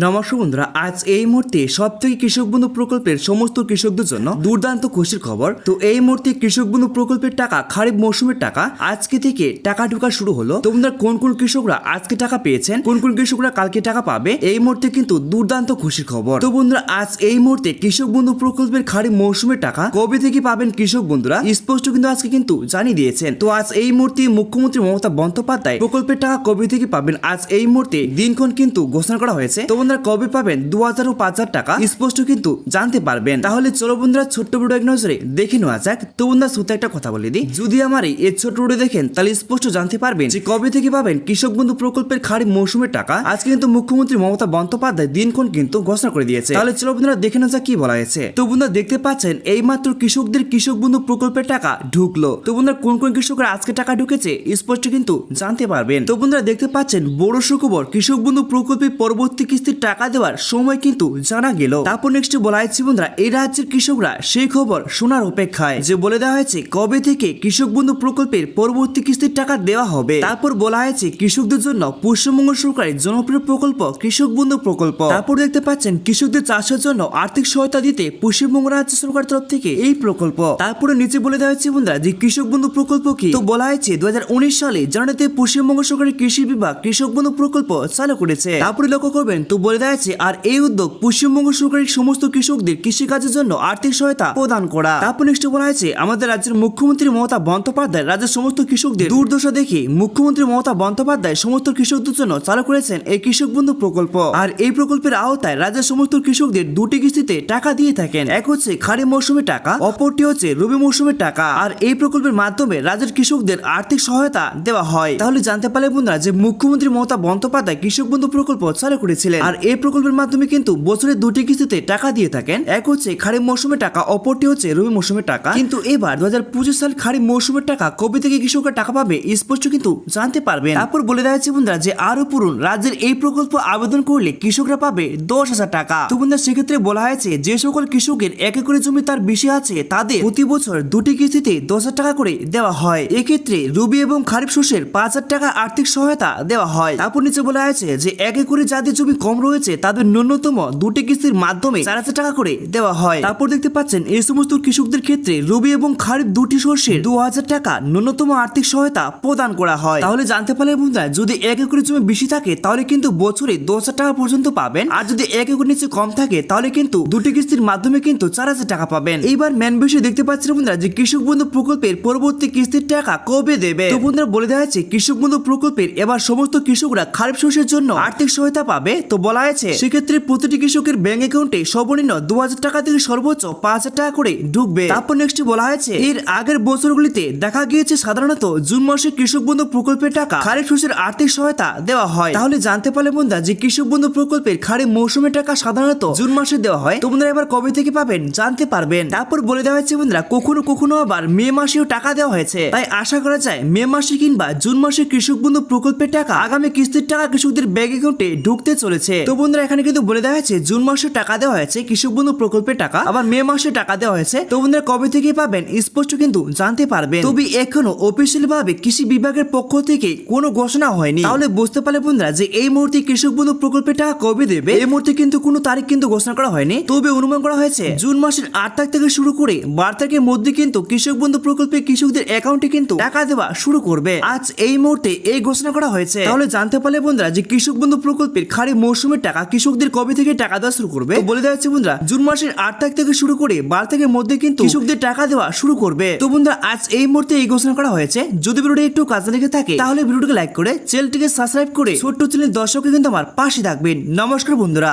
নমস্কার বন্ধুরা, আজ এই মুহূর্তে সবথেকে কৃষক বন্ধু প্রকল্পের সমস্ত কৃষকদের জন্য দুর্দান্ত খুশির খবর। তো এই মুহূর্তে কৃষক বন্ধু প্রকল্পের টাকা, খারিফ মৌসুমের টাকা আজকে থেকে টাকা ঢোকা শুরু হলো। তো বন্ধুরা, কোন কোন কৃষকরা আজকে টাকা পেয়েছেন, কোন কোন কৃষকরা কালকে টাকা পাবে, এই মুহূর্তে কিন্তু দুর্দান্ত খুশির খবর। তো বন্ধুরা, আজ এই মুহূর্তে কৃষক বন্ধু প্রকল্পের খারিফ মৌসুমের টাকা কবে থেকে পাবেন কৃষক বন্ধুরা স্পষ্ট কিন্তু আজকে কিন্তু জানিয়ে দিয়েছেন। তো আজ এই মুহূর্তে মুখ্যমন্ত্রী মমতা বন্দ্যোপাধ্যায় প্রকল্পের টাকা কবে থেকে পাবেন আজ এই মুহূর্তে দিনক্ষণ কিন্তু ঘোষণা করা হয়েছে। তো বন্ধুরা, কবে পাবেন 2000 ও 5000 টাকা স্পষ্ট কিন্তু জানতে পারবেন। তাহলে চলো বন্ধুরা, ছোট্ট ভিডিও এক নজরে দেখে নেওয়া যাক। তো বন্ধুরা, শুধু একটা কথা বলে দিই, যদি আমার এই ছোট্ট ভিডিও দেখেন তাহলে স্পষ্ট জানতে পারবেন যে কবে থেকে পাবেন কৃষক বন্ধু প্রকল্পের খারিফ মৌসুমের টাকা। আজকে কিন্তু মুখ্যমন্ত্রী মমতা বন্দ্যোপাধ্যায় দিনক্ষণ কিন্তু ঘোষণা করে দিয়েছে। তাহলে চলো বন্ধুরা, দেখে নেওয়া যাক কি বলা হয়েছে। তো বন্ধুরা, দেখতে পাচ্ছেন এই মাত্র কৃষকদের কৃষক বন্ধু প্রকল্পের টাকা ঢুকলো। তো বন্ধুরা, কোন কোন কৃষকরা আজকে টাকা ঢুকেছে স্পষ্ট কিন্তু জানতে পারবেন। তো বন্ধুরা, দেখতে পাচ্ছেন বড় সুখবর, কৃষক বন্ধু প্রকল্পের পরবর্তী কিস্তির টাকা দেওয়ার সময় কিন্তু জানা গেল। তারপর নেক্সট বলা হয়েছে বন্ধুরা, এই রাজ্যের কৃষকরা সেই খবর শোনার অপেক্ষায়, যে বলে দেওয়া হয়েছে কবে থেকে কৃষক বন্ধু প্রকল্পের পরবর্তী কিস্তির টাকা দেওয়া হবে। তারপর বলা হয়েছে কৃষকদের জন্য পশ্চিমবঙ্গ সরকারের জনপ্রিয় প্রকল্প কৃষক বন্ধু প্রকল্প। তারপর দেখতে পাচ্ছেন কৃষকদের চাষের জন্য আর্থিক সহায়তা দিতে পশ্চিমবঙ্গ রাজ্য সরকারের তরফ থেকে এই প্রকল্প। তারপরে নিচে বলে দেওয়া হয়েছে বন্ধুরা যে কৃষক বন্ধু প্রকল্প কি। তো বলা হয়েছে 2019 সালে জানুয়ারিতে পশ্চিমবঙ্গ সরকারের কৃষি বিভাগ কৃষক বন্ধু প্রকল্প চালু করেছে। তারপরে লক্ষ্য করবেন, তো বলে দেওয়া হয়েছে আর এই উদ্যোগ পশ্চিমবঙ্গ সরকারের সমস্ত কৃষকদের কৃষিকাজের জন্য আর্থিক সহায়তা প্রদান করা। তারপর নেক্সট বলা হয়েছে আমাদের রাজ্যের মুখ্যমন্ত্রী মমতা বন্দ্যোপাধ্যায় রাজ্যের সমস্ত কৃষকদের দুর্দশা দেখে মুখ্যমন্ত্রী মমতা বন্দ্যোপাধ্যায় সমস্ত কৃষকদের জন্য চালু করেছেন এই কৃষক বন্ধু প্রকল্প। আর এই প্রকল্পের আওতায় রাজ্যের সমস্ত কৃষকদের দুটি কিস্তিতে টাকা দিয়ে থাকেন। এক হচ্ছে খারিফ মৌসুমের টাকা, অপরটি হচ্ছে রবি মৌসুমের টাকা। আর এই প্রকল্পের মাধ্যমে রাজ্যের কৃষকদের আর্থিক সহায়তা দেওয়া হয়। তাহলে জানতে পারলে বন্ধুরা যে মুখ্যমন্ত্রী মমতা বন্দ্যোপাধ্যায় কৃষক বন্ধু প্রকল্প চালু করেছিলেন। আর এই প্রকল্পের মাধ্যমে কিন্তু বছরে দুটি কিস্তিতে টাকা দিয়ে থাকেন। এক হচ্ছে খারিফ মৌসুমের টাকা, অপরটি হচ্ছে রবি মৌসুমের টাকা। কিন্তু এবার 2025 সাল খারিফ মৌসুমের টাকা কবে থেকে কৃষকরা টাকা পাবে স্পষ্ট কিন্তু জানতে পারবেন। তারপর বলে দেওয়া হচ্ছে বন্ধুরা যে আরো পূরণ রাজ্যের এই প্রকল্প আবেদন করলে কৃষকরা পাবে 10,000 টাকা। তো বন্ধুরা, সেক্ষেত্রে বলা হয়েছে যে সকল কৃষকের 1 একরের জমি তার বেশি আছে তাদের প্রতি বছর দুটি কিস্তিতে 10,000 টাকা করে দেওয়া হয়। এক্ষেত্রে রবি এবং খারিফ শস্যের 5,000 টাকা আর্থিক সহায়তা দেওয়া হয়। তারপর নিচে বলা হয়েছে যে 1 একরে যাদের জমি কম রয়েছে তাদের ন্যূনতম দুটি কিস্তির মাধ্যমে 4,000 টাকা করে দেওয়া হয়। তারপর দেখতে পাচ্ছেন এই সমস্ত কৃষকদের ক্ষেত্রে রবি এবং খারিফ দুটি শস্যের 2,000 টাকা ন্যূনতম আর্থিক সহায়তা প্রদান করা হয়। তাহলে জানতে পারলে বন্ধুরা, যদি 1 একরের জমি বেশি থাকে তাহলে কিন্তু বছরে 10,000 টাকা পর্যন্ত পাবেন। আর যদি 1 একর নিচে কম থাকে তাহলে কিন্তু দুটি কিস্তির মাধ্যমে কিন্তু 4,000 টাকা পাবেন। এইবার মেন বিষয় দেখতে পাচ্ছেন বন্ধুরা যে কৃষক বন্ধু প্রকল্পের পরবর্তী কিস্তির টাকা কবে দেবে। তো বন্ধুরা, বলে দেওয়া হয়েছে কৃষক বন্ধু প্রকল্পের এবার সমস্ত কৃষকরা খারিফ শস্যের জন্য আর্থিক সহায়তা পাবে। তো বলা হয়েছে সেক্ষেত্রে প্রতিটি কৃষকের ব্যাংক অ্যাকাউন্টে সর্বনিম্ন 2,000 টাকা থেকে সর্বোচ্চ 5,000 টাকা করে ঢুকবে। তারপর নেক্সট বলা হয়েছে এর আগের বছরগুলিতে দেখা গিয়েছে সাধারণত জুন মাসে কৃষক বন্ধু প্রকল্পের টাকা খারিফ শস্যের আর্থিক সহায়তা দেওয়া হয়। তাহলে জানতে পারলে বন্ধুরা যে কৃষক বন্ধু প্রকল্পের খারিফ মৌসুমের টাকা সাধারণত জুন মাসে দেওয়া হয়। তো বন্ধুরা, এবার কবে থেকে পাবেন জানতে পারবেন। তারপর বলে দেওয়া হয়েছে বন্ধুরা কখনো কখনো আবার মে মাসেও টাকা দেওয়া হয়েছে। তাই আশা করা যায় মে মাসে কিংবা জুন মাসে কৃষক বন্ধু প্রকল্পের টাকা আগামী কিস্তির টাকা কৃষকদের ব্যাংক অ্যাকাউন্টে ঢুকতে চলেছে। তো বন্ধুরা, এখানে কিন্তু বলে দেওয়া হয়েছে জুন মাসে টাকা দেওয়া হয়েছে কৃষক বন্ধু প্রকল্পের টাকা, আবার মে মাসে টাকা দেওয়া হয়েছে। তো বন্ধুরা, কবে থেকে পাবেন স্পষ্ট কিন্তু জানতে পারবেন। তবে এখনো অফিসিয়ালি ভাবে কৃষি বিভাগের পক্ষ থেকে কোনো ঘোষণা হয়নি। তাহলে বুঝতে পারলে বন্ধুরা যে এই মুহূর্তে কৃষক বন্ধু প্রকল্পের টাকা কবে দেবে। এই মুহূর্তে কিন্তু কোনো তারিখ কিন্তু ঘোষণা করা হয়নি। তবে অনুমান করা হয়েছে জুন মাসের 8 তারিখ থেকে শুরু করে 12 তারিখের মধ্যে কিন্তু কৃষক বন্ধু প্রকল্পে কৃষকদের অ্যাকাউন্টে কিন্তু টাকা দেওয়া শুরু করবে। আজ এই মুহূর্তে এই ঘোষণা করা হয়েছে। তাহলে জানতে পারলে বন্ধুরা যে কৃষক বন্ধু প্রকল্পের খারিফ মৌসুমের টাকা কৃষকদের কবে থেকে টাকা দেওয়া শুরু করবে। বলে দেওয়া হচ্ছে বন্ধুরা জুন মাসের 8 তারিখ থেকে শুরু করে 12 তারিখের মধ্যে কিন্তু কৃষকদের টাকা দেওয়া শুরু করবে। তো বন্ধুরা, আজ এই মুহূর্তে এই ঘোষণা করা হয়েছে। যদি ভিডিওটি একটু কাজে লেগে থাকে তাহলে ভিডিওটিকে লাইক করে চ্যানেলটিকে সাবস্ক্রাইব করে ছোট্ট চ্যানেল দর্শককে কিন্তু আমার পাশে থাকবেন। নমস্কার বন্ধুরা।